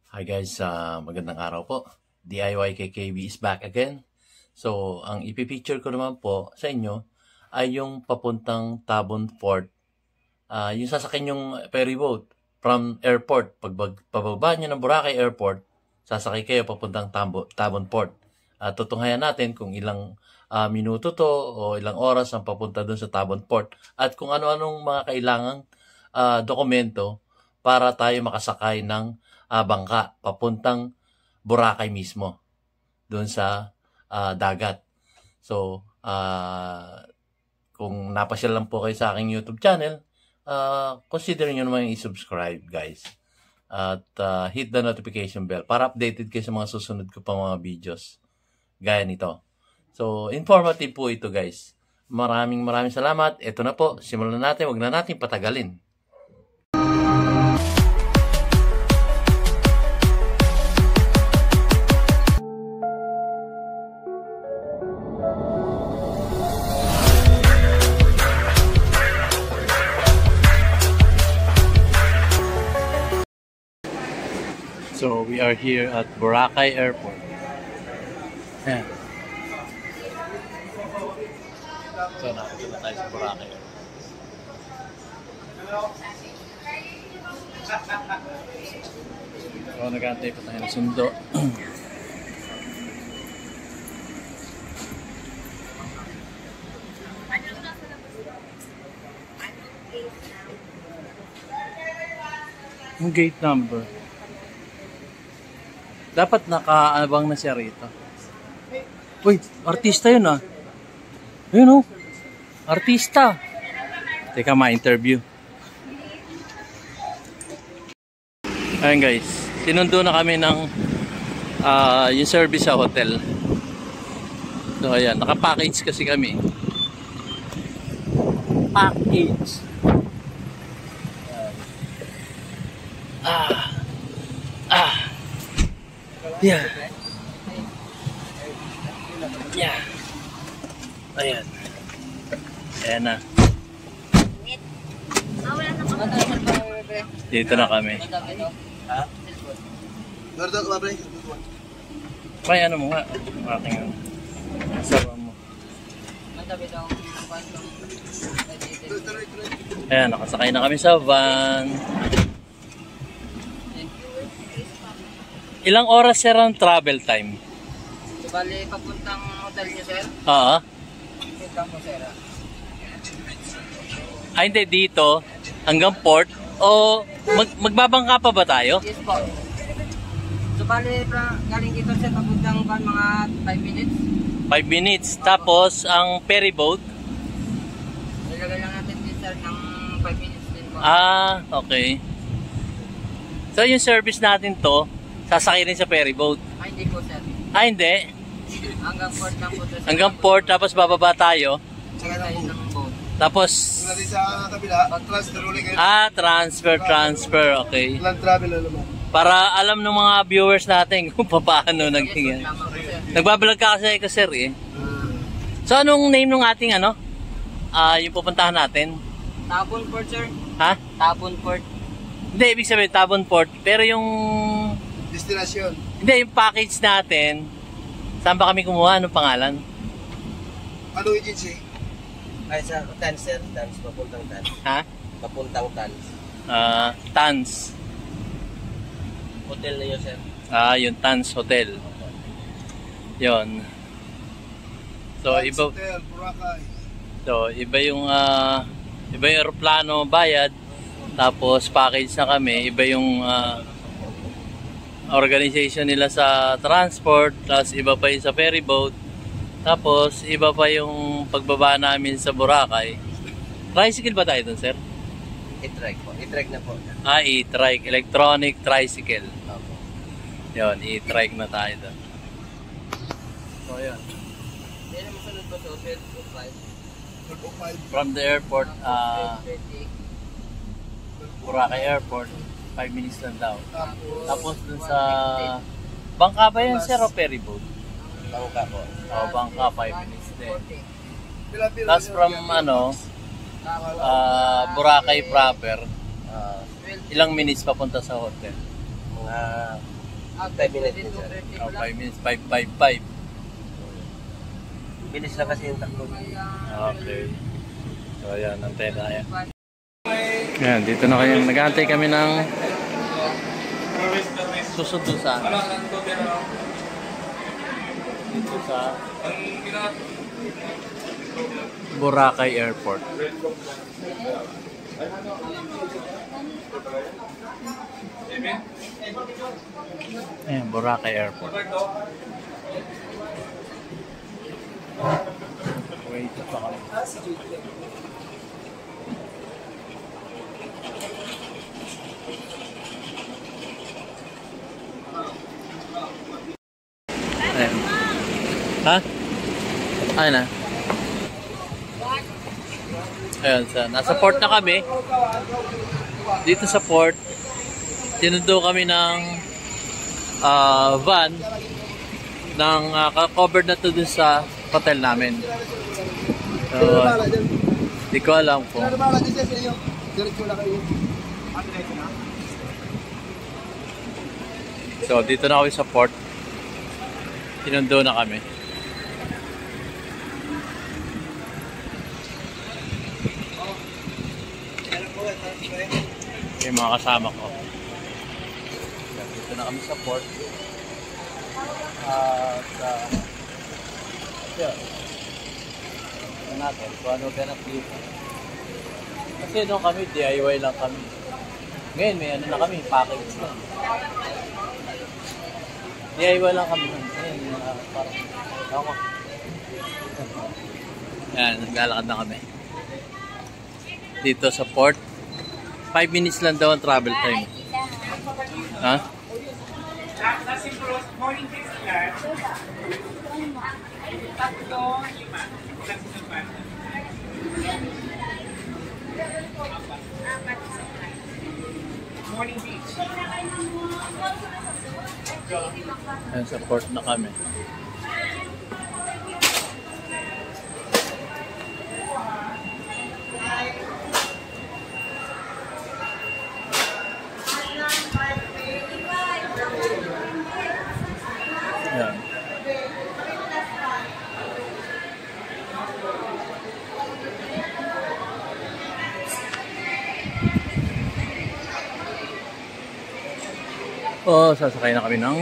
Hi guys, magandang araw po. DIY KKB is back again. So, ang ipipicture ko naman po sa inyo ay yung papuntang Tabon Port. Yung sasakyan yung ferry boat from airport. Pababa nyo ng Boracay Airport, sasakay kayo papuntang Tabon Port. Tutunghayan natin kung ilang minuto to o ilang oras ang papunta dun sa Tabon Port at kung ano-anong mga kailangang dokumento para tayo makasakay ng bangka papuntang Boracay mismo doon sa dagat. So, kung napasyal lang po kayo sa aking YouTube channel, consider nyo naman i-subscribe guys. At hit the notification bell para updated kayo sa mga susunod ko pa mga videos gaya nito. So, informative po ito guys. Maraming salamat. Ito na po, simulan natin. Huwag na natin patagalin. So, we are here at Boracay Airport. Ayan. So, nakita na tayo sa Boracay Airport. So, nag-aantay pa tayo ng sundo. Yung gate number. Dapat nakaabang na siya rito. Uy, artista yun ah. Ayun oh. Artista. Teka, ma-interview. Ayun guys. Sinundo na kami ng yung service sa hotel. So ayan, naka-package kasi kami. Package. Yeah. Yeah. Ayan. Ayan na. Dito na kami. Ha? May ano mo nga. Aking sarwa mo. Ayan, nakasakay na kami sa van. Ilang oras sir ang travel time? Bali, papuntang hotel niyo, sir? Oo. Papuntang po, sir. Hindi, dito hanggang port o magbabangka pa ba tayo? Yes po. So, bali, galing dito, sir, papuntang mga 5 minutes. 5 minutes. Tapos, ang ferry boat? Nilagay lang natin din, sir, ng 5 minutes din po. Okay. So, yung service natin to, sasakay rin sa ferry boat? Hindi po, sir. Hindi. Hanggang port lang po, sir. Hanggang port, tapos bababa tayo. Saka tayo ng boat. Tapos, sa kabila, transfer ulit kayo. transfer, okay. Land travel na naman. Para alam ng mga viewers natin kung paano naging. Nagbablog ka kasi sir eh. So, anong name ng ating yung pupuntahan natin? Tabon Port, sir. Ha? Tabon Port. Hindi, ibig sabihin Tabon Port. Pero yung... Destination. Hindi, yung package natin. Saan ba kami kumuha? Anong pangalan? Anong agency? Ay, sir. Tans, sir. Tans. Papuntang Tans. Ha? Papuntang Tans. Tans. Hotel na yun, sir. Yung Tans Hotel. Yon. So, iba... Hotel, Boracay. So, iba yung aeroplano bayad. Tapos, package na kami. Iba yung... organization nila sa transport, tapos iba pa yung sa ferry boat, tapos iba pa yung pagbaba namin sa Boracay. Tricycle ba tayo dun, sir? E-trike po. E-trike na po. E-trike. Electronic tricycle. Opo. Yun, e-trike na tayo dun. So, yun. Yan ang masunod po sa hotel. From the airport, Boracay Airport, 5 minutes lang daw. Tapos dun sa... Bangka ba yan, sir, o ferry boat? Bangka po. Bangka, 5 minutes din. Tapos from, Boracay proper, ilang minutes papunta sa hotel? Mga 5 minutes. 5 minutes, 555. Bilis lang kasi yung takbo. Okay. So, ayan, antena yan. Ayan, dito na kayo. Nag-aantay kami ng susunod sa dito sa Boracay Airport. Ayan, Boracay Airport. Wait pa kami. Ayan. Ha? Ayun na. Ayun, nasa port na kami. Dito sa port, sinundo kami ng van ng covered na to dun sa hotel namin. So, di ko alam kung so dito na kami sa port. Sinundo na kami. Yung mga kasama ko. Dito na kami sa port. Yun. Tignan natin kung ano ganap dito. Kasi doon kami, DIY lang kami. Ngayon, may ano na kami, package na. DIY lang kami. Ngayon, parang, ako. Yan, naglalakad na kami. Dito sa port. 5 minutes lang daw ang travel time. Ha? Morning festival. Tatlo, 5. Morning beach. Ayan, sa port na kami. Ayan. Oh, sasakay na kami ng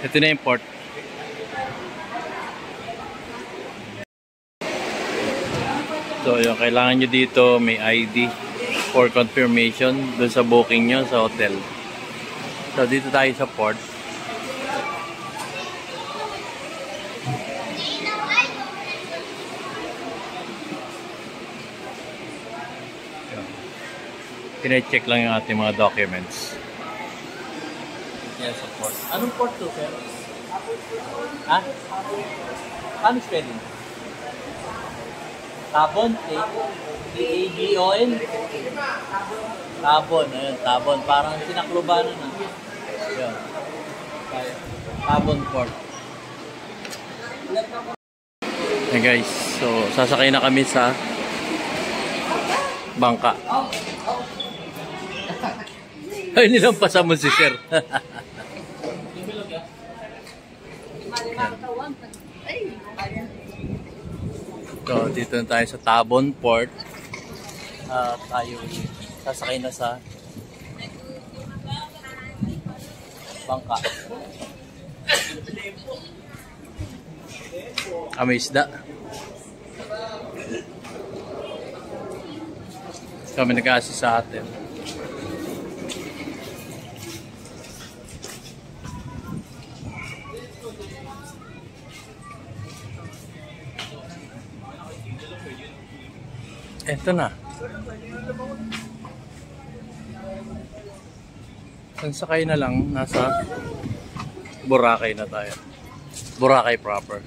ito na yung port. So, yung kailangan nyo dito may ID for confirmation dun sa booking nyo sa hotel. So, dito tayo sa port. Kine-check lang yung ating mga documents. Yan sa port. Anong port to, sir? Ha? Paano spelling? Tabon? T-A-B-O-N? Tabon. Ayun, Tabon. Parang sinaklubanan na. Yun. Tabon Port. Hey guys, so sasakay na kami sa bangka. Ay, nilampasan mo si sir. So, dito na tayo sa Tabon Port. Tayo sasakay na sa bangka. May isda. Kami nag-assist sa atin. Ito na. Sansakay na lang, nasa Boracay na tayo. Boracay proper.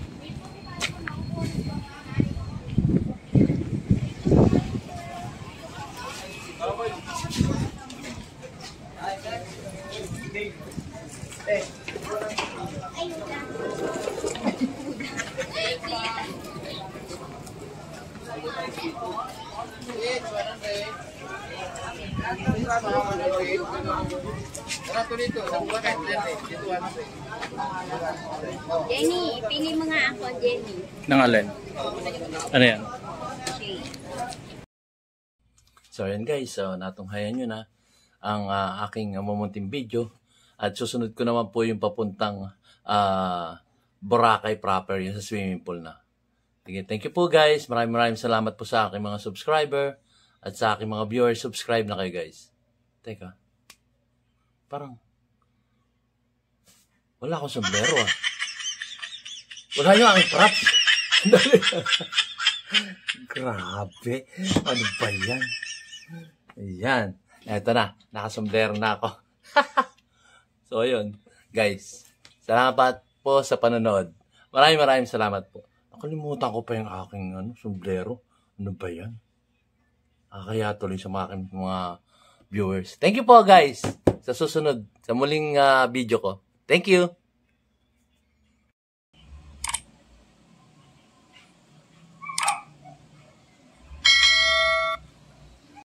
Jenny, pili mo nga ako, Jenny. Nang alin? Ano yan? Shade. So yan guys, natunghayan nyo na ang aking mamunting video. At susunod ko naman po yung papuntang Boracay proper, yung sa swimming pool na. Sige, thank you po guys. Maraming salamat po sa aking mga subscriber at sa aking mga viewers. Subscribe na kayo guys. Teka. Parang wala akong sombrero ah. Wala yung aking props. Grabe. Ano ba yan? Ayan. Eto na. Nakasombrero na ako. So, ayun. Guys. Salamat po sa panonood. Maraming salamat po. Nakalimutan ko pa yung aking sombrero. Ano ba yan? Kaya tuloy sa mga viewers. Thank you po guys. Sa susunod. Sa muling video ko. Thank you.